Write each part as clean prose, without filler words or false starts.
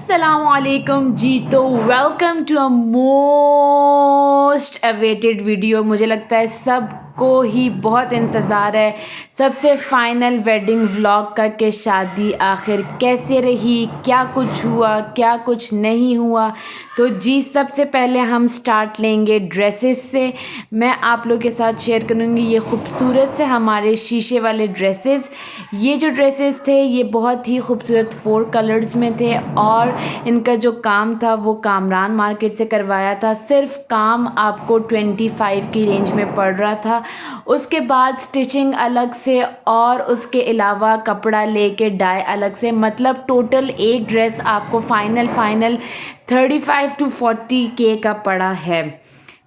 अस्सलामुअलैकुम जी। तो welcome to a most awaited video. मुझे लगता है सबको ही बहुत इंतज़ार है सबसे फाइनल वेडिंग व्लॉग का कि शादी आखिर कैसे रही, क्या कुछ हुआ, क्या कुछ नहीं हुआ। तो जी सबसे पहले हम स्टार्ट लेंगे ड्रेसेस से। मैं आप लोग के साथ शेयर करूँगी ये खूबसूरत से हमारे शीशे वाले ड्रेसेस। ये जो ड्रेसेस थे ये बहुत ही खूबसूरत 4 कलर्स में थे और इनका जो काम था वो कामरान मार्केट से करवाया था। सिर्फ काम आपको 25 की रेंज में पड़ रहा था। उसके बाद स्टिचिंग अलग से और उसके अलावा कपड़ा लेके डाई अलग से, मतलब टोटल एक ड्रेस आपको फाइनल 35 to 40 के का पड़ा है।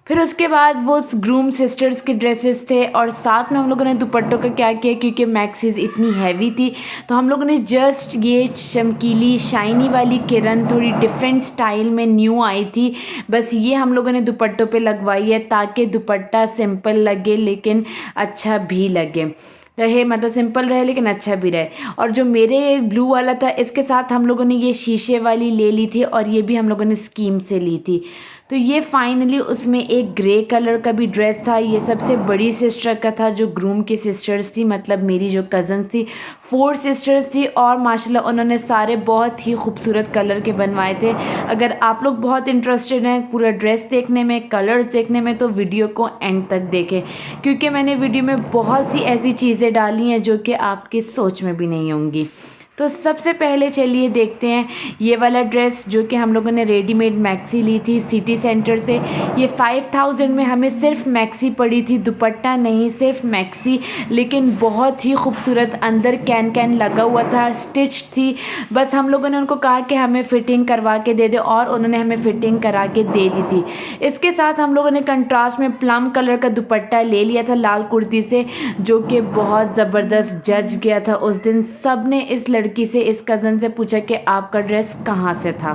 फिर उसके बाद वो ग्रूम सिस्टर्स के ड्रेसेस थे और साथ में हम लोगों ने दुपट्टों का क्या किया, क्योंकि मैक्सीज इतनी हैवी थी तो हम लोगों ने जस्ट ये चमकीली शाइनी वाली किरण थोड़ी डिफरेंट स्टाइल में न्यू आई थी, बस ये हम लोगों ने दुपट्टों पे लगवाई है ताकि दुपट्टा सिंपल लगे लेकिन अच्छा भी लगे रहे, मतलब सिंपल रहे लेकिन अच्छा भी रहे। और जो मेरे ब्लू वाला था इसके साथ हम लोगों ने ये शीशे वाली ले ली थी और ये भी हम लोगों ने स्कीम से ली थी। तो ये फाइनली उसमें एक ग्रे कलर का भी ड्रेस था। ये सबसे बड़ी सिस्टर का था जो ग्रूम की सिस्टर्स थी, मतलब मेरी जो कज़न्स थी 4 सिस्टर्स थी और माशाल्लाह उन्होंने सारे बहुत ही खूबसूरत कलर के बनवाए थे। अगर आप लोग बहुत इंटरेस्टेड हैं पूरा ड्रेस देखने में, कलर्स देखने में, तो वीडियो को एंड तक देखें, क्योंकि मैंने वीडियो में बहुत सी ऐसी चीज़ें डाली हैं जो कि आपकी सोच में भी नहीं होंगी। तो सबसे पहले चलिए देखते हैं ये वाला ड्रेस जो कि हम लोगों ने रेडीमेड मैक्सी ली थी सिटी सेंटर से। ये 5000 में हमें सिर्फ मैक्सी पड़ी थी, दुपट्टा नहीं, सिर्फ मैक्सी, लेकिन बहुत ही खूबसूरत अंदर कैन लगा हुआ था, स्टिच थी। बस हम लोगों ने उनको कहा कि हमें फ़िटिंग करवा के दे दे और उन्होंने हमें फ़िटिंग करा के दे दी थी। इसके साथ हम लोगों ने कंट्रास्ट में प्लम कलर का दुपट्टा ले लिया था लाल कुर्ती से, जो कि बहुत ज़बरदस्त जज गया था उस दिन। सब ने इस लड़की से, इस कज़न से पूछा कि आपका ड्रेस कहाँ से था।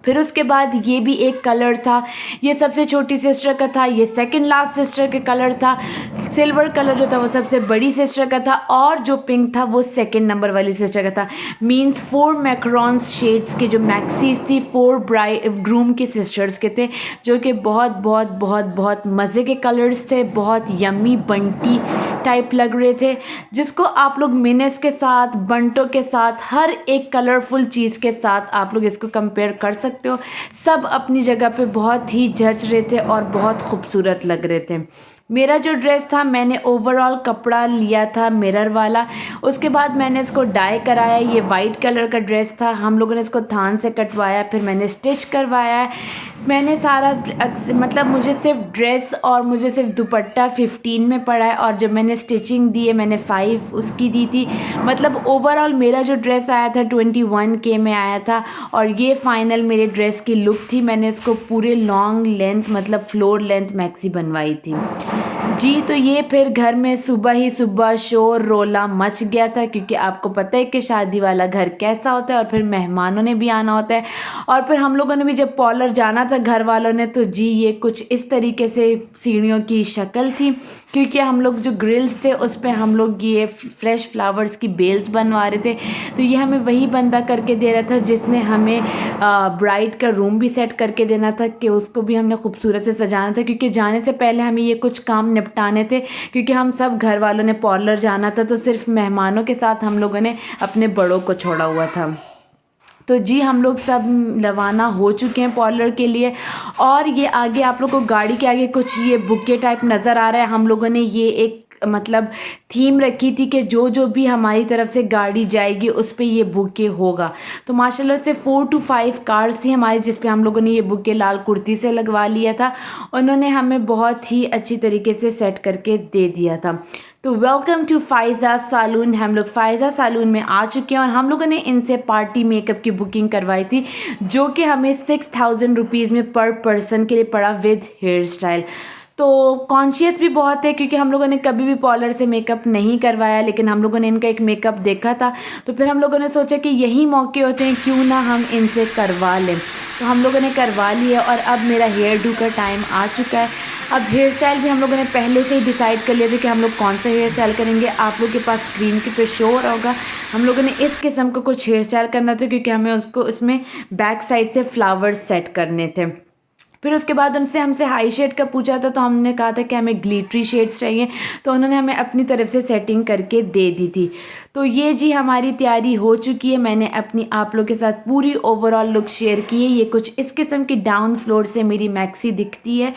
फिर उसके बाद ये भी एक कलर था, ये सबसे छोटी सिस्टर का था, ये सेकंड लास्ट सिस्टर के कलर था। सिल्वर कलर जो था वो सबसे बड़ी सिस्टर का था और जो पिंक था वो सेकंड नंबर वाली सिस्टर का था। मींस 4 मैकरॉन्स शेड्स के जो मैक्सीज थी 4 ग्रूम के सिस्टर्स के थे, जो कि बहुत मज़े के कलर्स थे, बहुत यम्मी बंटी टाइप लग रहे थे, जिसको आप लोग मिनेस के साथ, बंटों के साथ, हर एक कलरफुल चीज़ के साथ आप लोग इसको कंपेयर कर सकते हो। सब अपनी जगह पे बहुत ही जच रहे थे और बहुत खूबसूरत लग रहे थे। मेरा जो ड्रेस था मैंने ओवरऑल कपड़ा लिया था मिरर वाला, उसके बाद मैंने इसको डाई कराया। ये वाइट कलर का ड्रेस था, हम लोगों ने इसको थान से कटवाया, फिर मैंने स्टिच करवाया। मैंने सारा मतलब मुझे सिर्फ ड्रेस और मुझे सिर्फ दुपट्टा 15 में पड़ा है और जब मैंने स्टिचिंग दी है मैंने 5 उसकी दी थी। मतलब ओवरऑल मेरा जो ड्रेस आया था 21 के में आया था और ये फाइनल मेरे ड्रेस की लुक थी। मैंने इसको पूरे लॉन्ग लेंथ मतलब फ्लोर लेंथ मैक्सी बनवाई थी जी। तो ये फिर घर में सुबह ही सुबह शोर रोला मच गया था, क्योंकि आपको पता है कि शादी वाला घर कैसा होता है और फिर मेहमानों ने भी आना होता है। और फिर हम लोगों ने भी जब पार्लर जाना था घर वालों ने, तो जी ये कुछ इस तरीके से सीढ़ियों की शक्ल थी, क्योंकि हम लोग जो ग्रिल्स थे उस पर हम लोग ये फ्रेश फ्लावर्स की बेल्स बनवा रहे थे। तो ये हमें वही बंदा करके दे रहा था जिसने हमें ब्राइड का रूम भी सेट करके देना था, कि उसको भी हमने खूबसूरत से सजाना था, क्योंकि जाने से पहले हमें ये कुछ काम निपटाने थे, क्योंकि हम सब घर वालों ने पार्लर जाना था। तो सिर्फ मेहमानों के साथ हम लोगों ने अपने बड़ों को छोड़ा हुआ था। तो जी हम लोग सब रवाना हो चुके हैं पार्लर के लिए। और ये आगे आप लोग को गाड़ी के आगे कुछ ये बुके टाइप नज़र आ रहा है। हम लोगों ने ये एक मतलब थीम रखी थी कि जो जो भी हमारी तरफ से गाड़ी जाएगी उस पे ये बुके होगा। तो माशाल्लाह से 4 to 5 कार्स थी हमारी जिस पे हम लोगों ने ये बुके लाल कुर्ती से लगवा लिया था। उन्होंने हमें बहुत ही अच्छी तरीके से सेट करके दे दिया था। तो वेलकम टू फ़ायज़ा सैलून। हम लोग फ़ायज़ा सैलून में आ चुके हैं और हम लोगों ने इनसे पार्टी मेकअप की बुकिंग करवाई थी, जो कि हमें 6000 रुपीज़ में पर पर्सन के लिए पड़ा विद हेयर स्टाइल। तो कॉन्शियस भी बहुत है, क्योंकि हम लोगों ने कभी भी पार्लर से मेकअप नहीं करवाया, लेकिन हम लोगों ने इनका एक मेकअप देखा था तो फिर हम लोगों ने सोचा कि यही मौके होते हैं, क्यों ना हम इनसे करवा लें। तो हम लोगों ने करवा लिया और अब मेरा हेयर डू का टाइम आ चुका है। अब हेयर स्टाइल भी हम लोगों ने पहले से ही डिसाइड कर लिया था कि हम लोग कौन सा हेयर स्टाइल करेंगे। आप लोग के पास स्क्रीन के पे शो हो रहा होगा, हम लोगों ने इस किस्म का कुछ हेयर स्टाइल करना था क्योंकि हमें उसको उसमें बैक साइड से फ्लावर्स सेट करने थे। फिर उसके बाद उनसे हमसे हाई शेड का पूछा था, तो हमने कहा था कि हमें ग्लिटरी शेड्स चाहिए, तो उन्होंने हमें अपनी तरफ से सेटिंग करके दे दी थी। तो ये जी हमारी तैयारी हो चुकी है। मैंने अपनी आप लोग के साथ पूरी ओवरऑल लुक शेयर की है। ये कुछ इस किस्म की डाउन फ्लोर से मेरी मैक्सी दिखती है।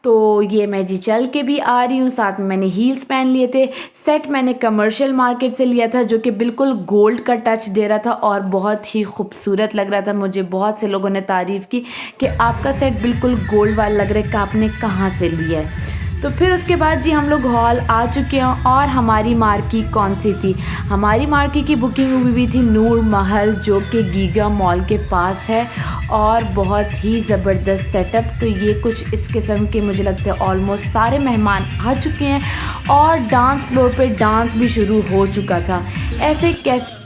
तो ये मैं जी चल के भी आ रही हूँ, साथ में मैंने हील्स पहन लिए थे। सेट मैंने कमर्शियल मार्केट से लिया था जो कि बिल्कुल गोल्ड का टच दे रहा था और बहुत ही खूबसूरत लग रहा था। मुझे बहुत से लोगों ने तारीफ़ की कि आपका सेट बिल्कुल गोल्ड वाला लग रहा है कि आपने कहाँ से लिया है। तो फिर उसके बाद जी हम लोग हॉल आ चुके हैं और हमारी मार्की कौन सी थी, हमारी मार्की की बुकिंग हुई थी नूर महल जो कि गीगा मॉल के पास है और बहुत ही ज़बरदस्त सेटअप। तो ये कुछ इस किस्म के मुझे लगता है ऑलमोस्ट सारे मेहमान आ चुके हैं और डांस फ्लोर पे डांस भी शुरू हो चुका था। ऐसे कैसे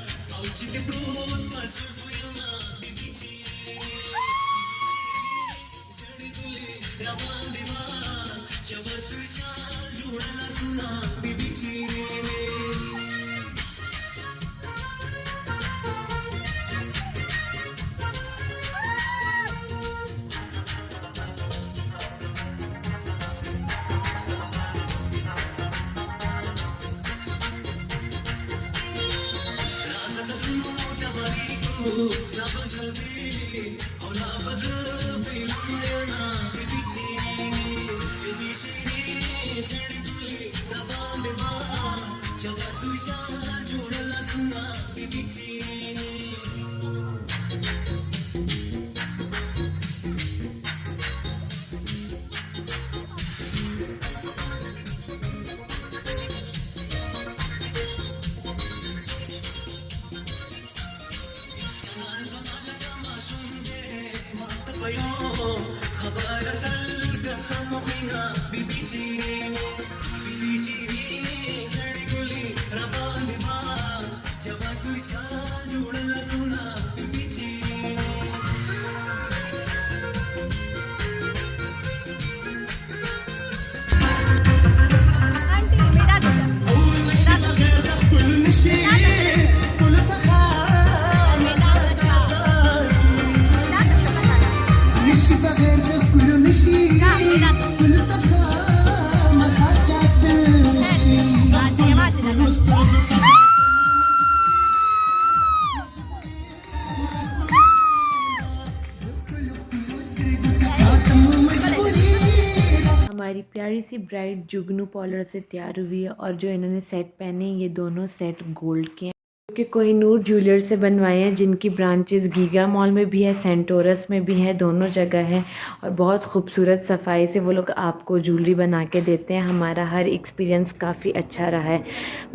हमारी प्यारी सी ब्राइड जुगनू पार्लर से तैयार हुई है और जो इन्होंने सेट पहने ये दोनों सेट गोल्ड के हैं जो कि कोहिनूर ज्वेलर से बनवाए हैं, जिनकी ब्रांचेस गीगा मॉल में भी है, सेंटोरस में भी है, दोनों जगह है। और बहुत खूबसूरत सफाई से वो लोग आपको ज्वेलरी बना के देते हैं। हमारा हर एक्सपीरियंस काफ़ी अच्छा रहा है।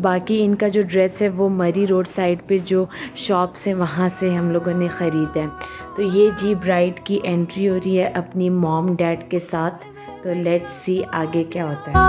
बाकी इनका जो ड्रेस है वो मरी रोड साइड पे जो शॉप से वहाँ से हम लोगों ने ख़रीदा है। तो ये जी ब्राइड की एंट्री हो रही है अपनी मॉम डैड के साथ। तो लेट्स सी आगे क्या होता है।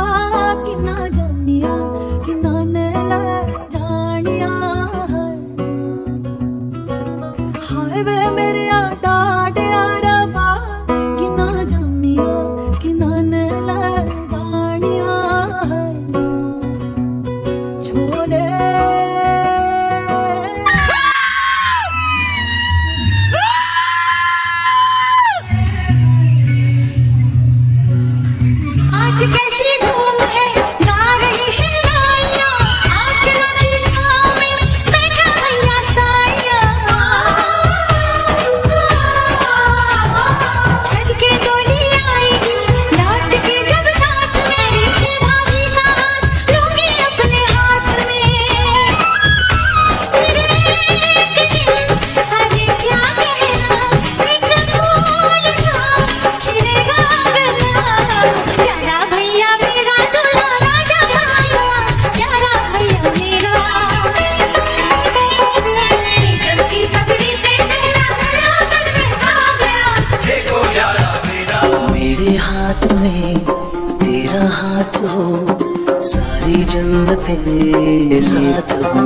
तेरा हाथ हो सारी जन्नतें साथ हो,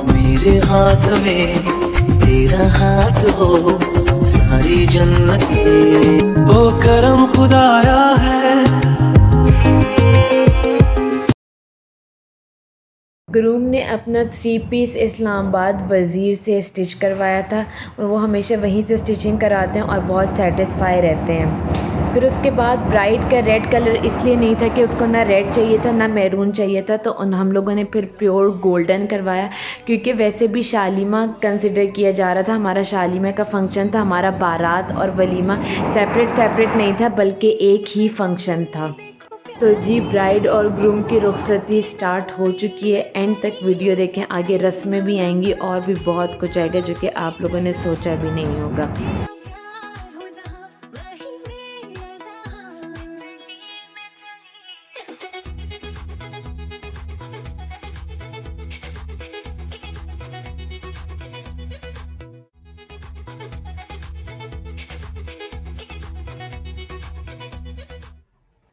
मेरे हाथ में तेरा हाथ हो सारी जन्नतें। ओ करम खुदाया है ग्रूम ने अपना 3 पीस इस्लामाबाद वज़ीर से स्टिच करवाया था और वो हमेशा वहीं से स्टिचिंग कराते हैं और बहुत सेटिस्फाई रहते हैं। फिर उसके बाद ब्राइड का रेड कलर इसलिए नहीं था कि उसको ना रेड चाहिए था ना मैरून चाहिए था, तो हम लोगों ने फिर प्योर गोल्डन करवाया, क्योंकि वैसे भी शालीमा कंसिडर किया जा रहा था। हमारा शालीमा का फंक्शन था, हमारा बारात और वलीमा सेपरेट नहीं था बल्कि एक ही फंक्शन था। तो जी ब्राइड और ग्रूम की रुखसती स्टार्ट हो चुकी है। एंड तक वीडियो देखें, आगे रस्में भी आएंगी और भी बहुत कुछ आएगा जो कि आप लोगों ने सोचा भी नहीं होगा।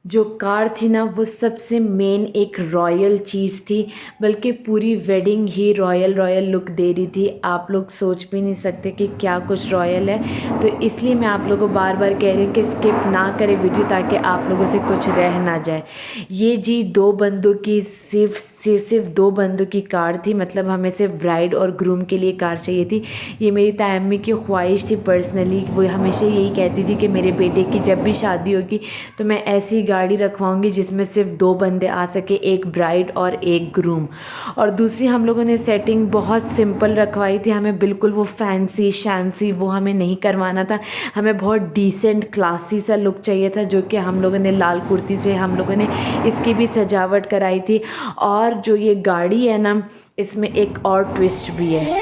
जो कार थी ना वो सबसे मेन एक रॉयल चीज़ थी, बल्कि पूरी वेडिंग ही रॉयल लुक दे रही थी। आप लोग सोच भी नहीं सकते कि क्या कुछ रॉयल है। तो इसलिए मैं आप लोगों को बार बार कह रही हूँ कि स्किप ना करें वीडियो, ताकि आप लोगों से कुछ रह ना जाए। ये जी 2 बंदों की सिर्फ 2 बंदों की कार थी, मतलब हमें सिर्फ ब्राइड और ग्रूम के लिए कार चाहिए थी। ये मेरी तायम्मी की ख्वाहिश थी पर्सनली। वो हमेशा यही कहती थी कि मेरे बेटे की जब भी शादी होगी तो मैं ऐसी गाड़ी रखवाऊंगी जिसमें सिर्फ 2 बंदे आ सके, एक ब्राइड और एक ग्रूम। और दूसरी हम लोगों ने सेटिंग बहुत सिंपल रखवाई थी। हमें बिल्कुल वो फैंसी शैंसी वो हमें नहीं करवाना था। हमें बहुत डिसेंट क्लासी सा लुक चाहिए था, जो कि हम लोगों ने लाल कुर्ती से हम लोगों ने इसकी भी सजावट कराई थी। और जो ये गाड़ी है ना, इसमें एक और ट्विस्ट भी है।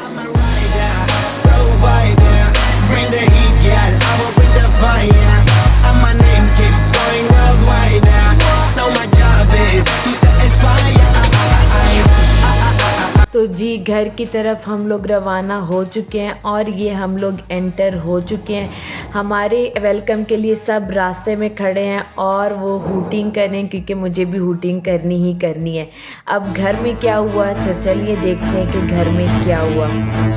I'm a rider, provider, bring the heat, girl, I will bring the fire, and my name keeps going worldwide, so my job is to satisfy. तो जी घर की तरफ हम लोग रवाना हो चुके हैं और ये हम लोग एंटर हो चुके हैं। हमारे वेलकम के लिए सब रास्ते में खड़े हैं और वो हूटिंग करें, क्योंकि मुझे भी हूटिंग करनी ही करनी है। अब घर में क्या हुआ, तो चलिए देखते हैं कि घर में क्या हुआ।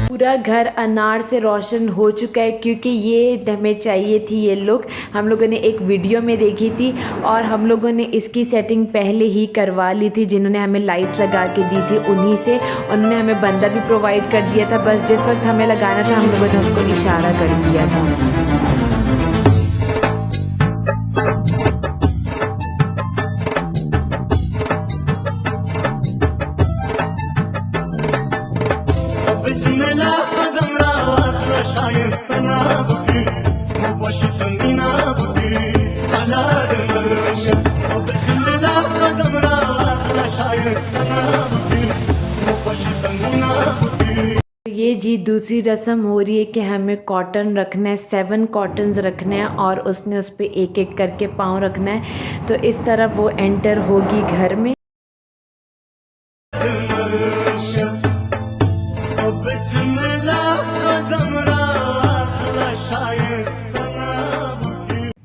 पूरा घर अनार से रोशन हो चुका है, क्योंकि ये हमें चाहिए थी ये लुक। हम लोगों ने एक वीडियो में देखी थी और हम लोगों ने इसकी सेटिंग पहले ही करवा ली थी। जिन्होंने हमें लाइट्स लगा के दी थी उन्हीं से, उन्होंने हमें बंदा भी प्रोवाइड कर दिया था। बस जिस वक्त हमें लगाना था हम लोगों ने उसको इशारा कर दिया था। ये जी दूसरी रस्म हो रही है कि हमें कॉटन रखना है, 7 कॉटन्स रखने हैं और उसने उस पर एक एक करके पाँव रखना है। तो इस तरह वो एंटर होगी घर में।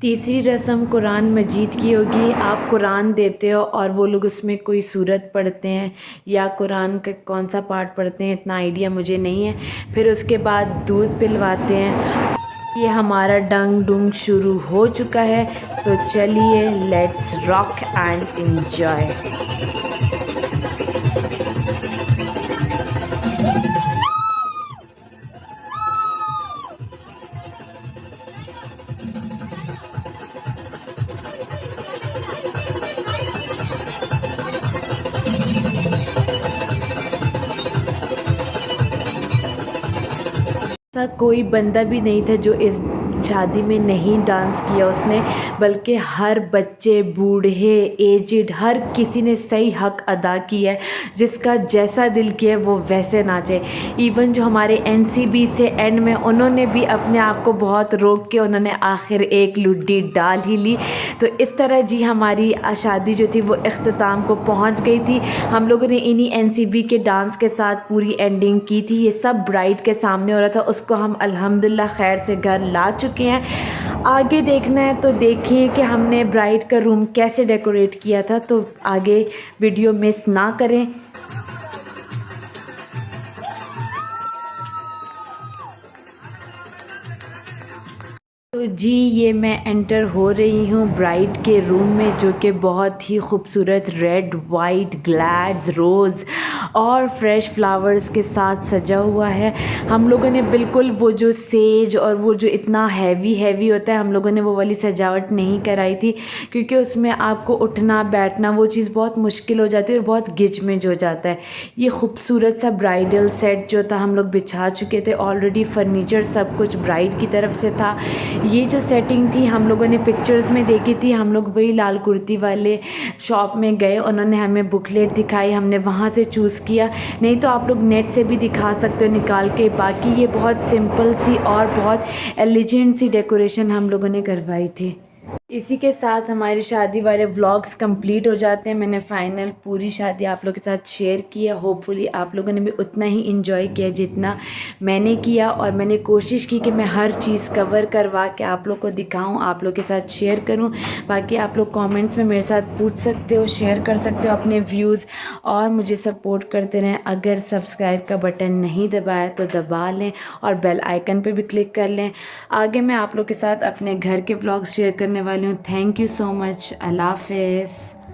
तीसरी रस्म कुरान मजीद की होगी। आप कुरान देते हो और वो लोग उसमें कोई सूरत पढ़ते हैं या कुरान का कौन सा पार्ट पढ़ते हैं, इतना आइडिया मुझे नहीं है। फिर उसके बाद दूध पिलवाते हैं। ये हमारा डंग डुंग शुरू हो चुका है। तो चलिए लेट्स रॉक एंड एंजॉय। ऐसा कोई बंदा भी नहीं था जो इस शादी में नहीं डांस किया उसने, बल्कि हर बच्चे, बूढ़े, एजिड, हर किसी ने सही हक अदा किया है। जिसका जैसा दिल किया वो वैसे नाचे। इवन जो हमारे NCB से एंड में उन्होंने भी अपने आप को बहुत रोक के उन्होंने आखिर एक लुड्डी डाल ही ली। तो इस तरह जी हमारी शादी जो थी वो इख्तिताम को पहुंच गई थी। हम लोगों ने इन्हीं NCB के डांस के साथ पूरी एंडिंग की थी। ये सब ब्राइड के सामने हो रहा था, उसको हम अल्हम्दुलिल्लाह खैर से घर ला चुके हैं। आगे देखना है तो देखिए कि हमने ब्राइड का रूम कैसे डेकोरेट किया था, तो आगे वीडियो मिस ना करें। तो जी ये मैं एंटर हो रही हूँ ब्राइड के रूम में, जो कि बहुत ही खूबसूरत रेड, वाइट, ग्लैड्स, रोज़ और फ्रेश फ्लावर्स के साथ सजा हुआ है। हम लोगों ने बिल्कुल वो जो सेज और वो जो इतना हैवी होता है, हम लोगों ने वो वाली सजावट नहीं कराई थी, क्योंकि उसमें आपको उठना बैठना वो चीज़ बहुत मुश्किल हो जाती है और बहुत गिचमिच हो जाता है। ये खूबसूरत सा ब्राइडल सेट जो था हम लोग बिछा चुके थे ऑलरेडी, फर्नीचर सब कुछ ब्राइड की तरफ से था। ये जो सेटिंग थी हम लोगों ने पिक्चर्स में देखी थी। हम लोग वही लाल कुर्ती वाले शॉप में गए, उन्होंने हमें बुकलेट दिखाई, हमने वहाँ से चूज़ किया। नहीं तो आप लोग नेट से भी दिखा सकते हो निकाल के। बाकी ये बहुत सिंपल सी और बहुत एलिजेंट सी डेकोरेशन हम लोगों ने करवाई थी। इसी के साथ हमारी शादी वाले व्लॉग्स कंप्लीट हो जाते हैं। मैंने फाइनल पूरी शादी आप लोगों के साथ शेयर किया। होपफुली आप लोगों ने भी उतना ही इन्जॉय किया जितना मैंने किया, और मैंने कोशिश की कि मैं हर चीज़ कवर करवा के आप लोग को दिखाऊं, आप लोग के साथ शेयर करूं। बाकी आप लोग कमेंट्स में मेरे साथ पूछ सकते हो, शेयर कर सकते हो अपने व्यूज़, और मुझे सपोर्ट करते रहें। अगर सब्सक्राइब का बटन नहीं दबाया तो दबा लें और बेल आइकन पे भी क्लिक कर लें। आगे मैं आप लोग के साथ अपने घर के व्लॉग्स शेयर करने वाली हूँ। Thank you so much. अल्लाह हाफ़िज़।